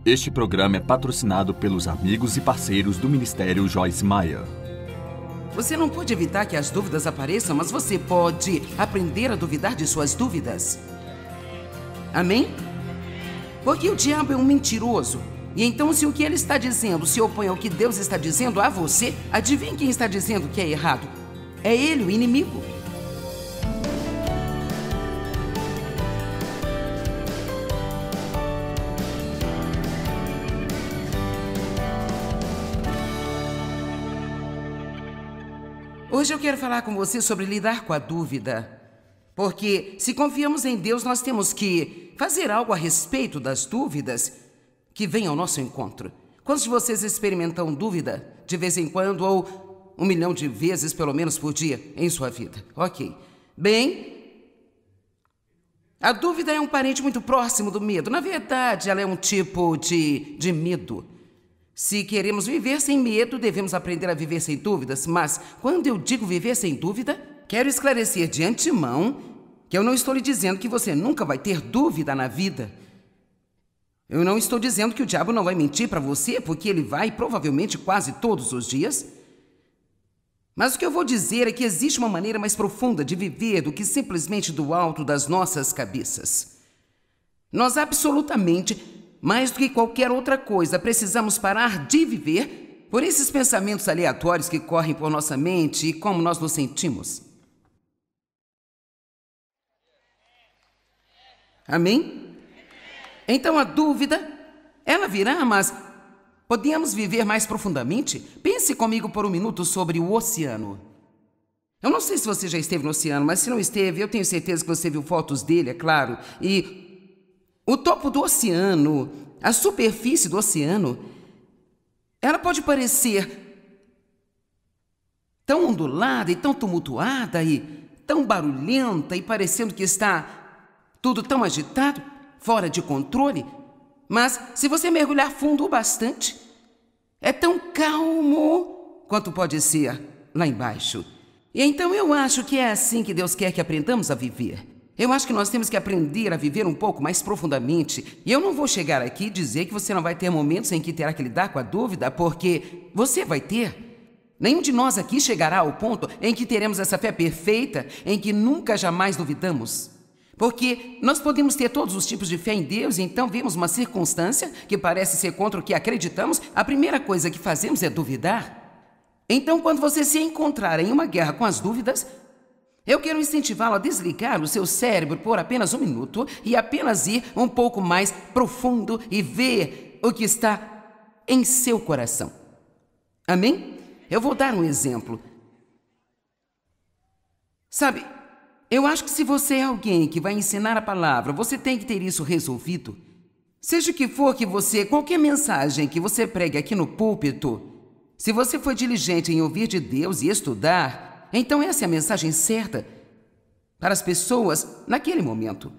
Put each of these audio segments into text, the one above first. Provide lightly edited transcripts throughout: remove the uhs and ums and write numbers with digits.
Este programa é patrocinado pelos amigos e parceiros do Ministério Joyce Meyer. Você não pode evitar que as dúvidas apareçam, mas você pode aprender a duvidar de suas dúvidas. Amém? Porque o diabo é um mentiroso. E então, se o que ele está dizendo se opõe ao que Deus está dizendo a você, adivinhe quem está dizendo que é errado? É ele, o inimigo. Hoje eu quero falar com você sobre lidar com a dúvida. Porque se confiamos em Deus, nós temos que fazer algo a respeito das dúvidas que vêm ao nosso encontro. Quantos de vocês experimentam dúvida de vez em quando ou 1 milhão de vezes, pelo menos por dia, em sua vida? Ok. Bem, a dúvida é um parente muito próximo do medo. Na verdade, ela é um tipo de medo. Se queremos viver sem medo, devemos aprender a viver sem dúvidas. Mas, quando eu digo viver sem dúvida, quero esclarecer de antemão que eu não estou lhe dizendo que você nunca vai ter dúvida na vida. Eu não estou dizendo que o diabo não vai mentir para você, porque ele vai provavelmente quase todos os dias. Mas o que eu vou dizer é que existe uma maneira mais profunda de viver do que simplesmente do alto das nossas cabeças. Nós absolutamente, mais do que qualquer outra coisa, precisamos parar de viver por esses pensamentos aleatórios que correm por nossa mente e como nós nos sentimos. Amém? Então a dúvida, ela virá, mas podemos viver mais profundamente? Pense comigo por um minuto sobre o oceano. Eu não sei se você já esteve no oceano, mas se não esteve, eu tenho certeza que você viu fotos dele, é claro. E o topo do oceano, a superfície do oceano, ela pode parecer tão ondulada e tão tumultuada e tão barulhenta e parecendo que está tudo tão agitado, fora de controle. Mas se você mergulhar fundo o bastante, é tão calmo quanto pode ser lá embaixo. E então eu acho que é assim que Deus quer que aprendamos a viver. Eu acho que nós temos que aprender a viver um pouco mais profundamente. E eu não vou chegar aqui e dizer que você não vai ter momentos em que terá que lidar com a dúvida, porque você vai ter. Nenhum de nós aqui chegará ao ponto em que teremos essa fé perfeita, em que nunca jamais duvidamos. Porque nós podemos ter todos os tipos de fé em Deus e então vemos uma circunstância que parece ser contra o que acreditamos, a primeira coisa que fazemos é duvidar. Então, quando você se encontrar em uma guerra com as dúvidas, eu quero incentivá-lo a desligar o seu cérebro por apenas 1 minuto e apenas ir um pouco mais profundo e ver o que está em seu coração. Amém? Eu vou dar um exemplo. Sabe, eu acho que se você é alguém que vai ensinar a palavra, você tem que ter isso resolvido. Seja o que for que você, qualquer mensagem que você pregue aqui no púlpito, se você for diligente em ouvir de Deus e estudar, então essa é a mensagem certa para as pessoas naquele momento.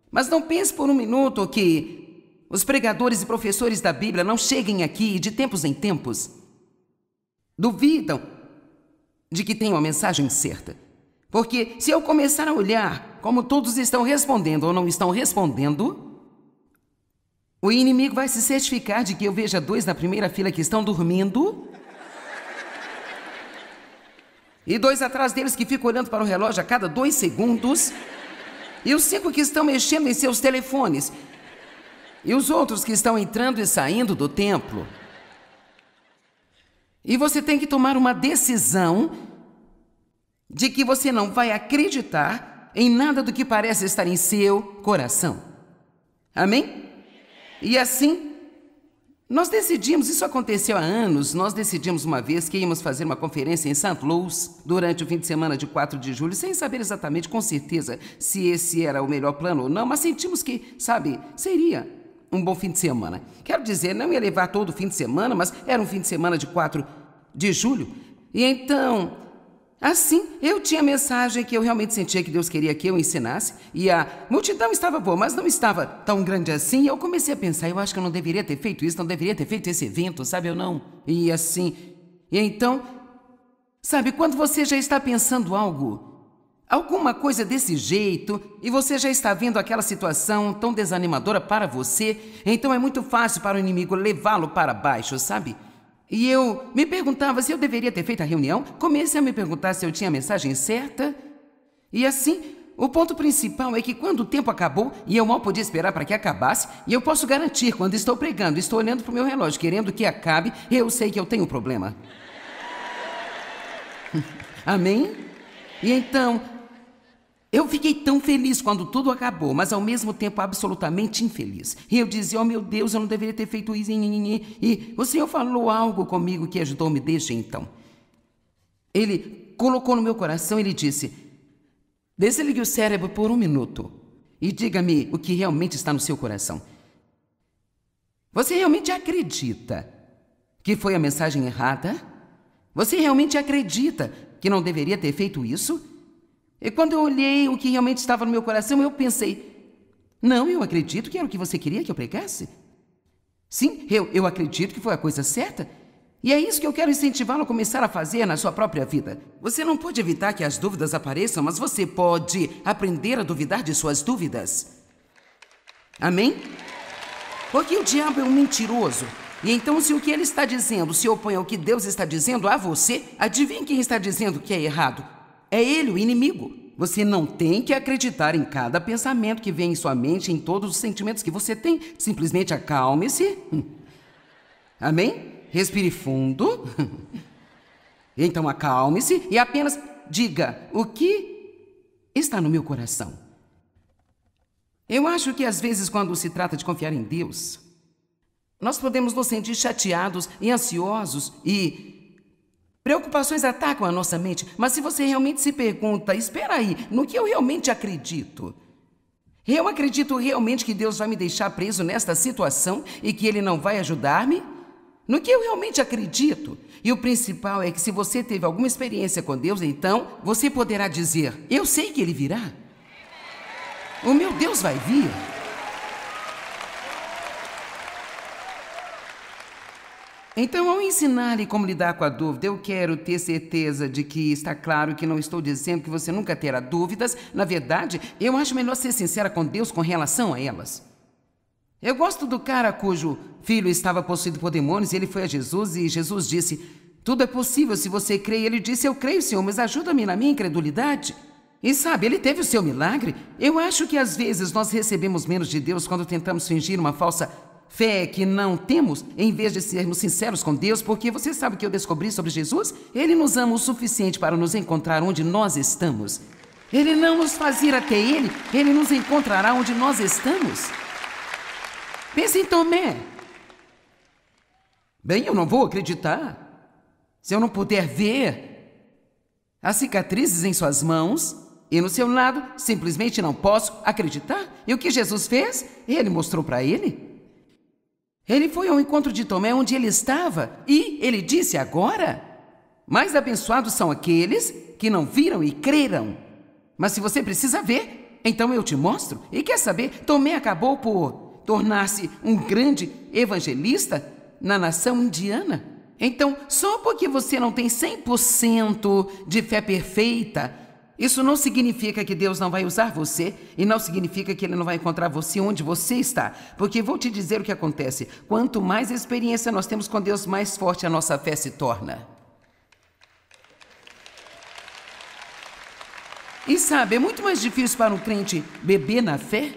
Mas não pense por 1 minuto que os pregadores e professores da Bíblia não cheguem aqui de tempos em tempos. Duvidam de que tenham a mensagem certa. Porque se eu começar a olhar como todos estão respondendo ou não estão respondendo, o inimigo vai se certificar de que eu veja 2 na primeira fila que estão dormindo e 2 atrás deles que ficam olhando para o relógio a cada 2 segundos, e os 5 que estão mexendo em seus telefones, e os outros que estão entrando e saindo do templo. E você tem que tomar uma decisão de que você não vai acreditar em nada do que parece estar em seu coração. Amém? E assim, nós decidimos, isso aconteceu há anos, nós decidimos uma vez que íamos fazer uma conferência em St. Louis durante o fim de semana de 4 de julho, sem saber exatamente com certeza se esse era o melhor plano ou não, mas sentimos que, sabe, seria um bom fim de semana. Quero dizer, não ia levar todo o fim de semana, mas era um fim de semana de 4 de julho. E então, assim, eu tinha a mensagem que eu realmente sentia que Deus queria que eu ensinasse, e a multidão estava boa, mas não estava tão grande assim, e eu comecei a pensar, eu acho que eu não deveria ter feito isso, não deveria ter feito esse evento, sabe, eu não? E assim, e então, sabe, quando você já está pensando algo alguma coisa desse jeito, e você já está vendo aquela situação tão desanimadora para você, então é muito fácil para o inimigo levá-lo para baixo, sabe? E eu me perguntava se eu deveria ter feito a reunião, comecei a me perguntar se eu tinha a mensagem certa, e assim, o ponto principal é que quando o tempo acabou, e eu mal podia esperar para que acabasse, e eu posso garantir, quando estou pregando, estou olhando para o meu relógio, querendo que acabe, eu sei que eu tenho um problema. Amém? E então, eu fiquei tão feliz quando tudo acabou, mas ao mesmo tempo absolutamente infeliz. E eu dizia, oh meu Deus, eu não deveria ter feito isso. E o Senhor falou algo comigo que ajudou-me desde então. Ele colocou no meu coração, ele disse, desligue o cérebro por 1 minuto e diga-me o que realmente está no seu coração. Você realmente acredita que foi a mensagem errada? Você realmente acredita que não deveria ter feito isso? E quando eu olhei o que realmente estava no meu coração, eu pensei, não, eu acredito que era o que você queria que eu pregasse. Sim, eu acredito que foi a coisa certa. E é isso que eu quero incentivá-lo a começar a fazer na sua própria vida. Você não pode evitar que as dúvidas apareçam, mas você pode aprender a duvidar de suas dúvidas. Amém? Porque o diabo é um mentiroso. E então, se o que ele está dizendo se opõe ao que Deus está dizendo a você, adivinhe quem está dizendo que é errado? É ele, o inimigo. Você não tem que acreditar em cada pensamento que vem em sua mente, em todos os sentimentos que você tem. Simplesmente acalme-se. Amém? Respire fundo. Então acalme-se e apenas diga o que está no meu coração. Eu acho que às vezes, quando se trata de confiar em Deus, nós podemos nos sentir chateados e ansiosos e preocupações atacam a nossa mente, mas se você realmente se pergunta, espera aí, no que eu realmente acredito? Eu acredito realmente que Deus vai me deixar preso nesta situação e que Ele não vai ajudar-me? No que eu realmente acredito? E o principal é que se você teve alguma experiência com Deus, então você poderá dizer, eu sei que Ele virá. O meu Deus vai vir. Então, ao ensinar-lhe como lidar com a dúvida, eu quero ter certeza de que está claro que não estou dizendo que você nunca terá dúvidas. Na verdade, eu acho melhor ser sincera com Deus com relação a elas. Eu gosto do cara cujo filho estava possuído por demônios e ele foi a Jesus e Jesus disse, tudo é possível se você crê. E ele disse, eu creio, Senhor, mas ajuda-me na minha incredulidade. E sabe, ele teve o seu milagre. Eu acho que às vezes nós recebemos menos de Deus quando tentamos fingir uma falsa fé que não temos, em vez de sermos sinceros com Deus, porque você sabe o que eu descobri sobre Jesus? Ele nos ama o suficiente para nos encontrar onde nós estamos. Ele não nos faz ir até Ele, Ele nos encontrará onde nós estamos. Pense em Tomé. Bem, eu não vou acreditar se eu não puder ver as cicatrizes em suas mãos e no seu lado, simplesmente não posso acreditar. E o que Jesus fez? Ele mostrou para ele. Ele foi ao encontro de Tomé onde ele estava e ele disse agora, mais abençoados são aqueles que não viram e creram. Mas se você precisa ver, então eu te mostro. E quer saber, Tomé acabou por tornar-se um grande evangelista na nação indiana. Então, só porque você não tem 100% de fé perfeita, isso não significa que Deus não vai usar você e não significa que Ele não vai encontrar você onde você está. Porque vou te dizer o que acontece. Quanto mais experiência nós temos com Deus, mais forte a nossa fé se torna. E sabe, é muito mais difícil para um crente beber na fé,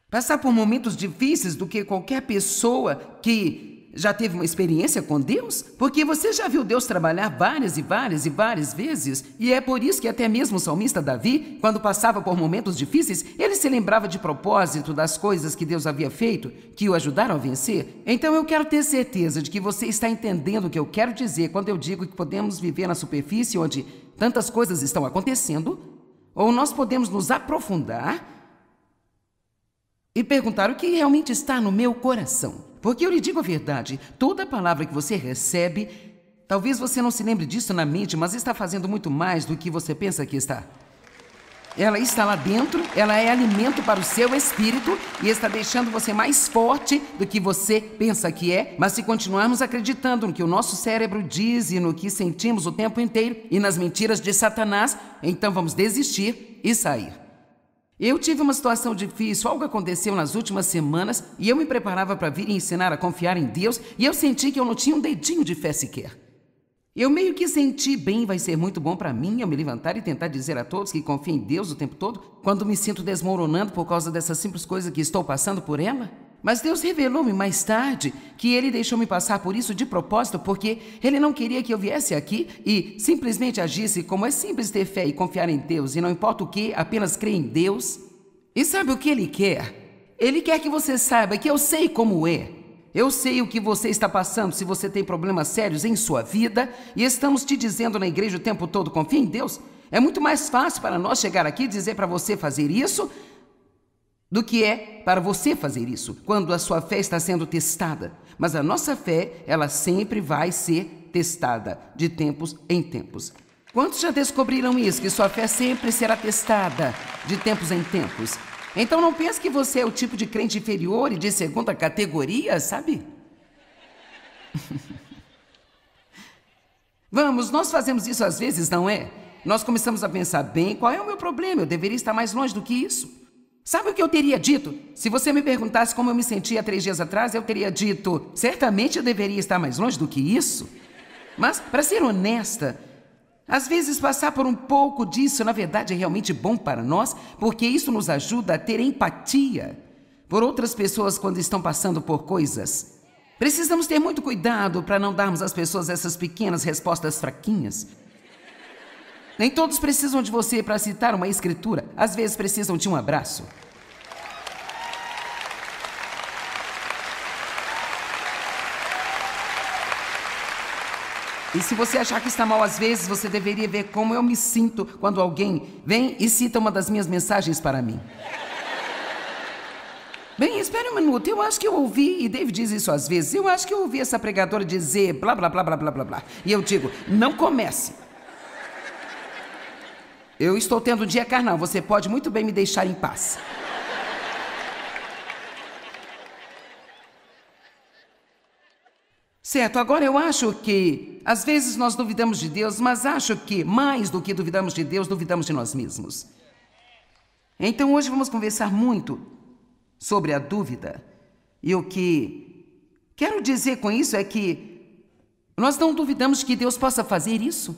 passar por momentos difíceis do que qualquer pessoa que já teve uma experiência com Deus? Porque você já viu Deus trabalhar várias e várias e várias vezes. E é por isso que até mesmo o salmista Davi, quando passava por momentos difíceis, ele se lembrava de propósito das coisas que Deus havia feito, que o ajudaram a vencer. Então eu quero ter certeza de que você está entendendo o que eu quero dizer quando eu digo que podemos viver na superfície onde tantas coisas estão acontecendo, ou nós podemos nos aprofundar e perguntar o que realmente está no meu coração. Porque eu lhe digo a verdade, toda palavra que você recebe, talvez você não se lembre disso na mente, mas está fazendo muito mais do que você pensa que está. Ela está lá dentro, ela é alimento para o seu espírito e está deixando você mais forte do que você pensa que é. Mas se continuarmos acreditando no que o nosso cérebro diz e no que sentimos o tempo inteiro e nas mentiras de Satanás, então vamos desistir e sair. Eu tive uma situação difícil, algo aconteceu nas últimas semanas e eu me preparava para vir e ensinar a confiar em Deus e eu senti que eu não tinha um dedinho de fé sequer. Eu meio que senti bem, vai ser muito bom para mim eu me levantar e tentar dizer a todos que confio em Deus o tempo todo, quando me sinto desmoronando por causa dessa simples coisa que estou passando por ela. Mas Deus revelou-me mais tarde que Ele deixou-me passar por isso de propósito, porque Ele não queria que eu viesse aqui e simplesmente agisse como é simples ter fé e confiar em Deus, e não importa o que, apenas crer em Deus. E sabe o que Ele quer? Ele quer que você saiba que eu sei como é. Eu sei o que você está passando, se você tem problemas sérios em sua vida, e estamos te dizendo na igreja o tempo todo, confia em Deus. É muito mais fácil para nós chegar aqui e dizer para você fazer isso, do que é para você fazer isso, quando a sua fé está sendo testada. Mas a nossa fé, ela sempre vai ser testada, de tempos em tempos. Quantos já descobriram isso, que sua fé sempre será testada, de tempos em tempos? Então não pense que você é o tipo de crente inferior e de segunda categoria, sabe? Vamos, nós fazemos isso às vezes, não é? Nós começamos a pensar, bem, qual é o meu problema? Eu deveria estar mais longe do que isso. Sabe o que eu teria dito? Se você me perguntasse como eu me sentia 3 dias atrás, eu teria dito, certamente eu deveria estar mais longe do que isso. Mas, para ser honesta, às vezes passar por um pouco disso, na verdade, é realmente bom para nós, porque isso nos ajuda a ter empatia por outras pessoas quando estão passando por coisas. Precisamos ter muito cuidado para não darmos às pessoas essas pequenas respostas fraquinhas. Nem todos precisam de você para citar uma escritura, às vezes precisam de um abraço. E se você achar que está mal às vezes, você deveria ver como eu me sinto quando alguém vem e cita uma das minhas mensagens para mim. Bem, espere um minuto, eu acho que eu ouvi, e David diz isso às vezes, eu acho que eu ouvi essa pregadora dizer blá, blá, blá, blá, blá, blá, blá. E eu digo, não comece. Eu estou tendo um dia carnal, você pode muito bem me deixar em paz. Certo, agora eu acho que, às vezes nós duvidamos de Deus, mas acho que, mais do que duvidamos de Deus, duvidamos de nós mesmos. Então hoje vamos conversar muito sobre a dúvida. E o que quero dizer com isso é que nós não duvidamos que Deus possa fazer isso.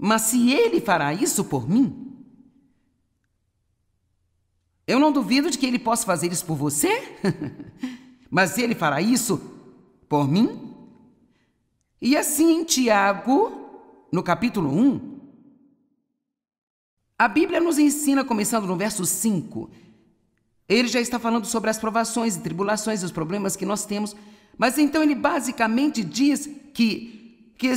Mas se Ele fará isso por mim, eu não duvido de que Ele possa fazer isso por você, mas Ele fará isso por mim? E assim em Tiago, no capítulo 1, a Bíblia nos ensina, começando no verso 5, ele já está falando sobre as provações e tribulações e os problemas que nós temos, mas então ele basicamente diz que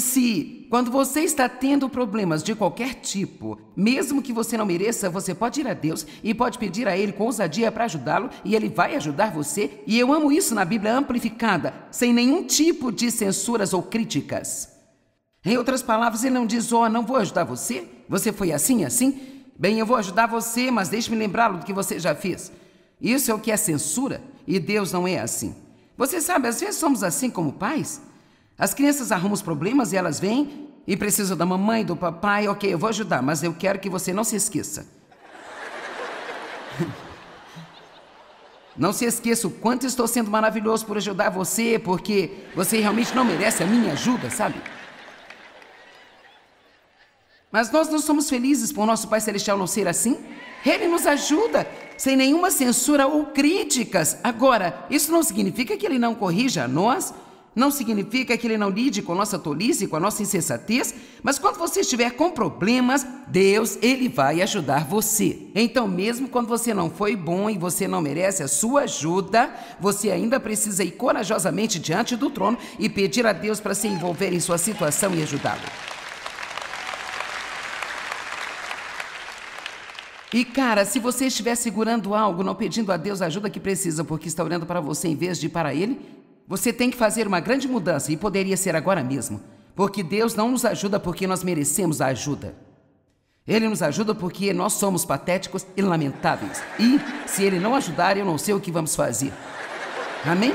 se quando você está tendo problemas de qualquer tipo, mesmo que você não mereça, você pode ir a Deus e pode pedir a Ele com ousadia para ajudá-lo e Ele vai ajudar você. E eu amo isso na Bíblia amplificada, sem nenhum tipo de censuras ou críticas. Em outras palavras, Ele não diz, não vou ajudar você, você foi assim, assim. Bem, eu vou ajudar você, mas deixe-me lembrá-lo do que você já fez. Isso é o que é censura e Deus não é assim. Você sabe, às vezes somos assim como pais. As crianças arrumam os problemas e elas vêm e precisam da mamãe, do papai. Ok, eu vou ajudar, mas eu quero que você não se esqueça. Não se esqueça o quanto estou sendo maravilhoso por ajudar você, porque você realmente não merece a minha ajuda, sabe? Mas nós não somos felizes por nosso Pai Celestial não ser assim? Ele nos ajuda, sem nenhuma censura ou críticas. Agora, isso não significa que Ele não corrija a nós, não significa que Ele não lide com nossa tolice, com a nossa insensatez, mas quando você estiver com problemas, Deus, Ele vai ajudar você. Então, mesmo quando você não foi bom e você não merece a sua ajuda, você ainda precisa ir corajosamente diante do trono e pedir a Deus para se envolver em sua situação e ajudá-lo. E cara, se você estiver segurando algo, não pedindo a Deus a ajuda que precisa, porque está orando para você em vez de ir para Ele, você tem que fazer uma grande mudança, e poderia ser agora mesmo, porque Deus não nos ajuda porque nós merecemos a ajuda. Ele nos ajuda porque nós somos patéticos e lamentáveis. E, se Ele não ajudar, eu não sei o que vamos fazer. Amém?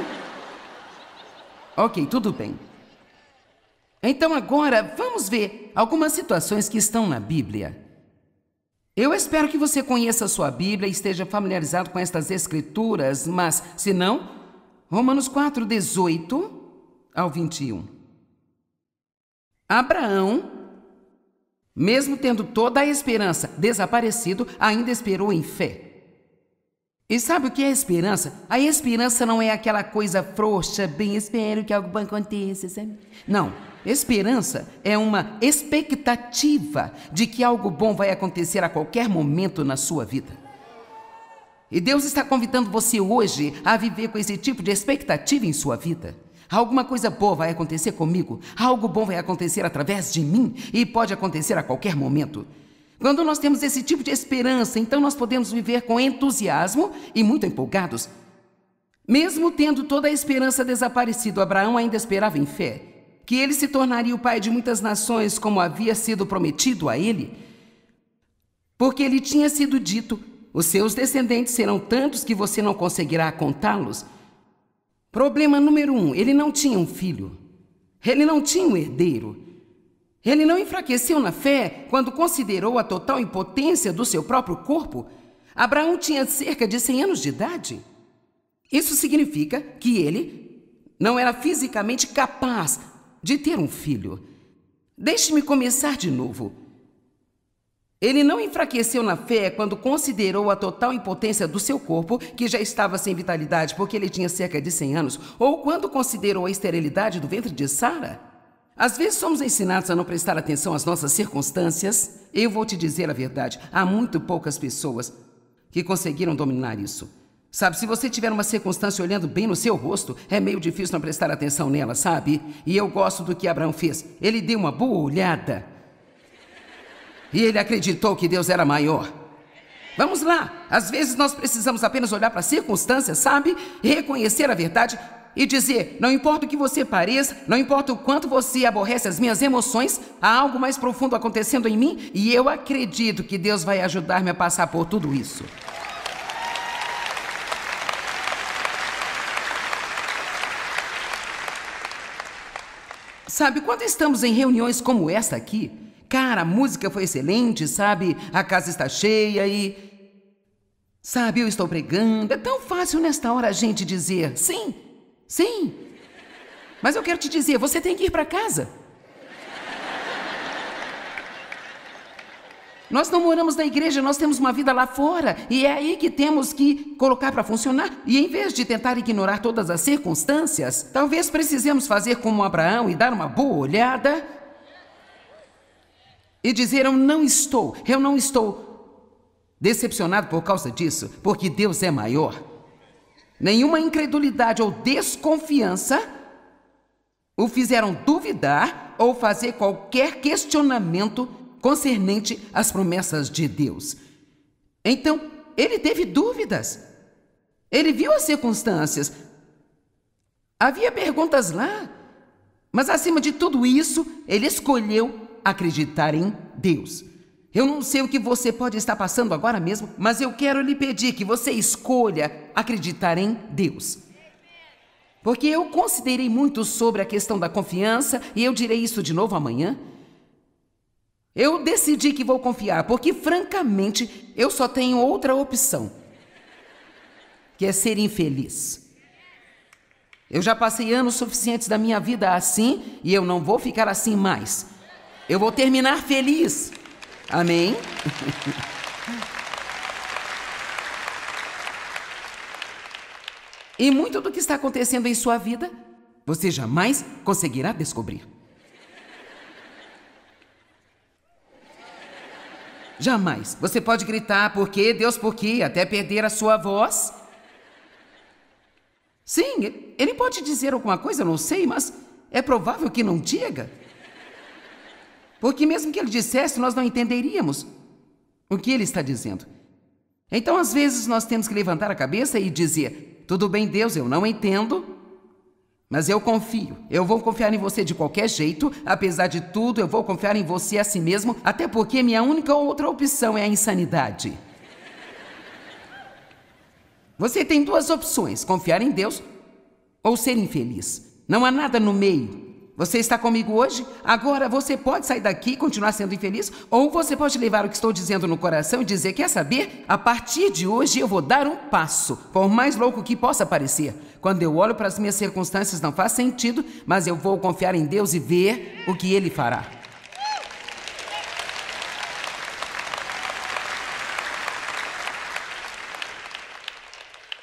Ok, tudo bem. Então agora, vamos ver algumas situações que estão na Bíblia. Eu espero que você conheça a sua Bíblia e esteja familiarizado com estas escrituras, mas, se não, Romanos 4, 18 ao 21. Abraão, mesmo tendo toda a esperança desaparecido, ainda esperou em fé. E sabe o que é esperança? A esperança não é aquela coisa frouxa, bem espero que algo bom aconteça, sabe? Não. Esperança é uma expectativa de que algo bom vai acontecer a qualquer momento na sua vida. E Deus está convidando você hoje a viver com esse tipo de expectativa em sua vida. Alguma coisa boa vai acontecer comigo, algo bom vai acontecer através de mim e pode acontecer a qualquer momento. Quando nós temos esse tipo de esperança, então nós podemos viver com entusiasmo e muito empolgados. Mesmo tendo toda a esperança desaparecido, Abraão ainda esperava em fé que ele se tornaria o pai de muitas nações, como havia sido prometido a ele, porque lhe tinha sido dito: os seus descendentes serão tantos que você não conseguirá contá-los. Problema número 1, ele não tinha um filho. Ele não tinha um herdeiro. Ele não enfraqueceu na fé quando considerou a total impotência do seu próprio corpo. Abraão tinha cerca de 100 anos de idade. Isso significa que ele não era fisicamente capaz de ter um filho. Deixe-me começar de novo. Ele não enfraqueceu na fé quando considerou a total impotência do seu corpo, que já estava sem vitalidade porque ele tinha cerca de 100 anos, ou quando considerou a esterilidade do ventre de Sara. Às vezes somos ensinados a não prestar atenção às nossas circunstâncias. Eu vou te dizer a verdade, há muito poucas pessoas que conseguiram dominar isso. Sabe, se você tiver uma circunstância olhando bem no seu rosto, é meio difícil não prestar atenção nela, sabe? E eu gosto do que Abraão fez. Ele deu uma boa olhada. E ele acreditou que Deus era maior. Vamos lá. Às vezes nós precisamos apenas olhar para as circunstâncias, sabe? Reconhecer a verdade e dizer: não importa o que você pareça, não importa o quanto você aborrece as minhas emoções, há algo mais profundo acontecendo em mim e eu acredito que Deus vai ajudar-me a passar por tudo isso. Sabe, quando estamos em reuniões como esta aqui, cara, a música foi excelente, sabe? A casa está cheia e... Sabe, eu estou pregando. É tão fácil nesta hora a gente dizer sim, sim. Mas eu quero te dizer, você tem que ir para casa. Nós não moramos na igreja, nós temos uma vida lá fora. E é aí que temos que colocar para funcionar. E em vez de tentar ignorar todas as circunstâncias, talvez precisemos fazer como Abraão e dar uma boa olhada e dizer: eu não estou decepcionado por causa disso, porque Deus é maior. Nenhuma incredulidade ou desconfiança o fizeram duvidar ou fazer qualquer questionamento concernente às promessas de Deus. Então, ele teve dúvidas. Ele viu as circunstâncias. Havia perguntas lá. Mas, acima de tudo isso, ele escolheu acreditar em Deus. Eu não sei o que você pode estar passando agora mesmo, mas eu quero lhe pedir que você escolha acreditar em Deus. Porque eu considerei muito sobre a questão da confiança, e eu direi isso de novo amanhã. Eu decidi que vou confiar, porque, francamente, eu só tenho outra opção, que é ser infeliz. Eu já passei anos suficientes da minha vida assim, e eu não vou ficar assim mais. Eu vou terminar feliz. Amém? E muito do que está acontecendo em sua vida, você jamais conseguirá descobrir. Jamais. Você pode gritar, por quê, Deus, por quê, até perder a sua voz. Sim, ele pode dizer alguma coisa, eu não sei, mas é provável que não diga. Porque mesmo que ele dissesse, nós não entenderíamos o que ele está dizendo. Então, às vezes, nós temos que levantar a cabeça e dizer: tudo bem, Deus, eu não entendo, Mas eu confio. Eu vou confiar em você de qualquer jeito. Apesar de tudo, eu vou confiar em você a si mesmo, até porque minha única outra opção é a insanidade. Você tem duas opções: confiar em Deus ou ser infeliz. Não há nada no meio. Você está comigo hoje? Agora você pode sair daqui e continuar sendo infeliz, ou você pode levar o que estou dizendo no coração e dizer: quer saber? A partir de hoje eu vou dar um passo, por mais louco que possa parecer. Quando eu olho para as minhas circunstâncias não faz sentido, mas eu vou confiar em Deus e ver o que Ele fará.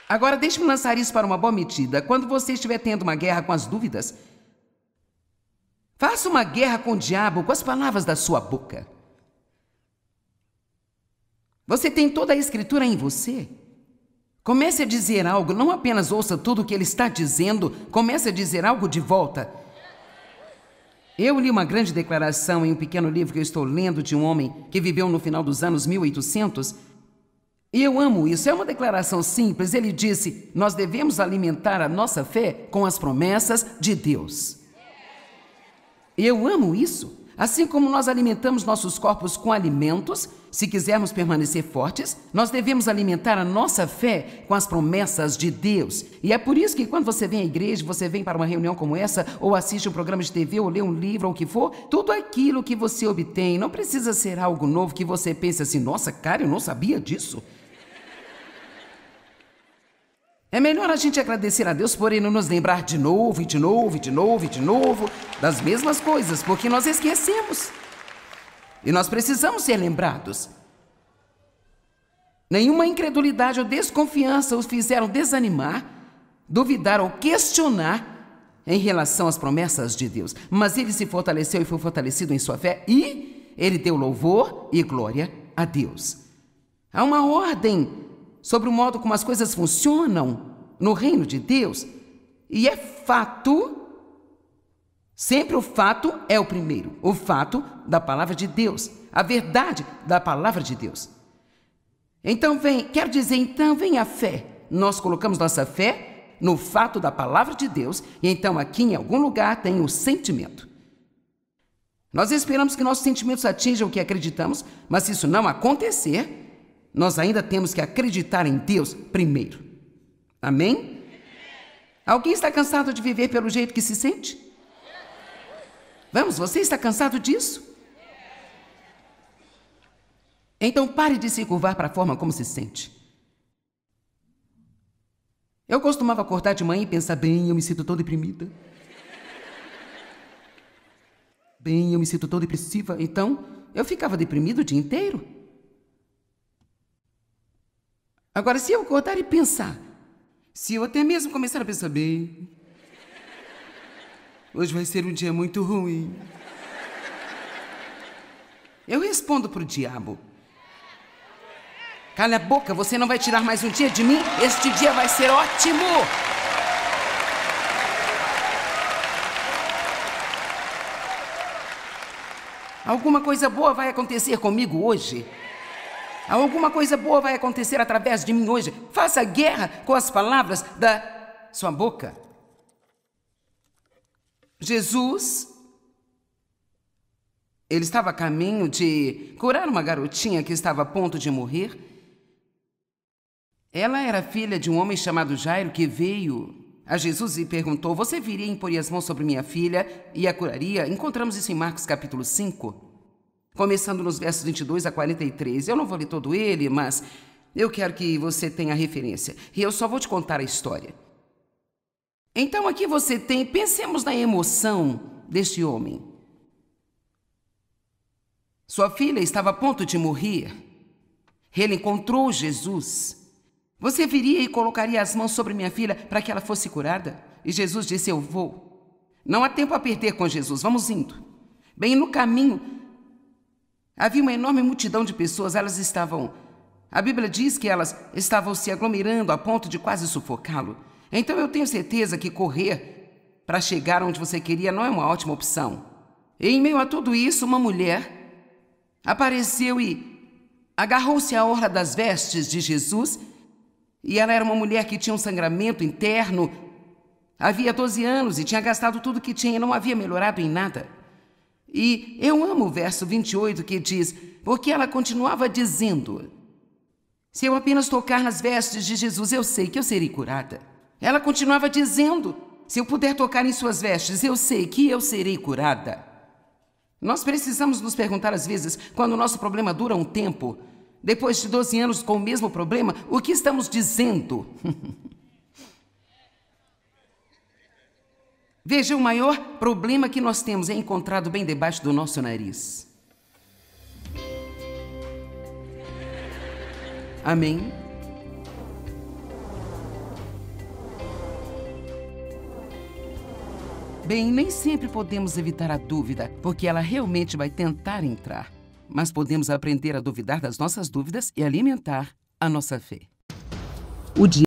Agora deixe-me lançar isso para uma boa medida. Quando você estiver tendo uma guerra com as dúvidas, faça uma guerra com o diabo com as palavras da sua boca. Você tem toda a Escritura em você. Comece a dizer algo, não apenas ouça tudo o que ele está dizendo, comece a dizer algo de volta. Eu li uma grande declaração em um pequeno livro que eu estou lendo de um homem que viveu no final dos anos 1800, e eu amo isso. É uma declaração simples. Ele disse: nós devemos alimentar a nossa fé com as promessas de Deus. Eu amo isso. Assim como nós alimentamos nossos corpos com alimentos, se quisermos permanecer fortes, nós devemos alimentar a nossa fé com as promessas de Deus. E é por isso que quando você vem à igreja, você vem para uma reunião como essa, ou assiste um programa de TV, ou lê um livro, ou o que for, tudo aquilo que você obtém não precisa ser algo novo que você pense assim: nossa, cara, eu não sabia disso. É melhor a gente agradecer a Deus por Ele nos lembrar de novo, e de novo, e de novo, e de novo, das mesmas coisas, porque nós esquecemos. E nós precisamos ser lembrados. Nenhuma incredulidade ou desconfiança os fizeram desanimar, duvidar ou questionar em relação às promessas de Deus. Mas ele se fortaleceu e foi fortalecido em sua fé, e ele deu louvor e glória a Deus. Há uma ordem sobre o modo como as coisas funcionam no reino de Deus, e é fato, sempre o fato é o primeiro, o fato da palavra de Deus, a verdade da palavra de Deus. Então vem a fé. Nós colocamos nossa fé no fato da palavra de Deus, e então aqui em algum lugar tem o sentimento. Nós esperamos que nossos sentimentos atinjam o que acreditamos, mas se isso não acontecer, nós ainda temos que acreditar em Deus primeiro. Amém? Alguém está cansado de viver pelo jeito que se sente? Vamos, você está cansado disso? Então pare de se curvar para a forma como se sente. Eu costumava acordar de manhã e pensar: bem, eu me sinto tão deprimida. Bem, eu me sinto tão depressiva. Então, eu ficava deprimido o dia inteiro. Agora, se eu acordar e pensar, se eu até mesmo começar a pensar: bem, hoje vai ser um dia muito ruim, eu respondo para o diabo: cala a boca, você não vai tirar mais um dia de mim, este dia vai ser ótimo. Alguma coisa boa vai acontecer comigo hoje. Alguma coisa boa vai acontecer através de mim hoje. Faça guerra com as palavras da sua boca. Jesus, ele estava a caminho de curar uma garotinha que estava a ponto de morrer. Ela era filha de um homem chamado Jairo, que veio a Jesus e perguntou: você viria e imporia as mãos sobre minha filha e a curaria? Encontramos isso em Marcos capítulo 5. Começando nos versos 22 a 43. Eu não vou ler todo ele, mas eu quero que você tenha referência. E eu só vou te contar a história. Então aqui você tem, pensemos na emoção deste homem. Sua filha estava a ponto de morrer. Ele encontrou Jesus. Você viria e colocaria as mãos sobre minha filha para que ela fosse curada? E Jesus disse: eu vou. Não há tempo a perder com Jesus, vamos indo. Bem, no caminho havia uma enorme multidão de pessoas. A Bíblia diz que elas estavam se aglomerando a ponto de quase sufocá-lo. Então eu tenho certeza que correr para chegar onde você queria não é uma ótima opção. E em meio a tudo isso, uma mulher apareceu e agarrou-se à orla das vestes de Jesus, e ela era uma mulher que tinha um sangramento interno Havia 12 anos e tinha gastado tudo que tinha e não havia melhorado em nada. E eu amo o verso 28 que diz, porque ela continuava dizendo, se eu apenas tocar nas vestes de Jesus, eu sei que eu serei curada. Ela continuava dizendo, se eu puder tocar em suas vestes, eu sei que eu serei curada. Nós precisamos nos perguntar às vezes, quando o nosso problema dura um tempo, depois de 12 anos com o mesmo problema, o que estamos dizendo? Veja, o maior problema que nós temos é encontrado bem debaixo do nosso nariz. Amém? Bem, nem sempre podemos evitar a dúvida, porque ela realmente vai tentar entrar. Mas podemos aprender a duvidar das nossas dúvidas e alimentar a nossa fé. O dia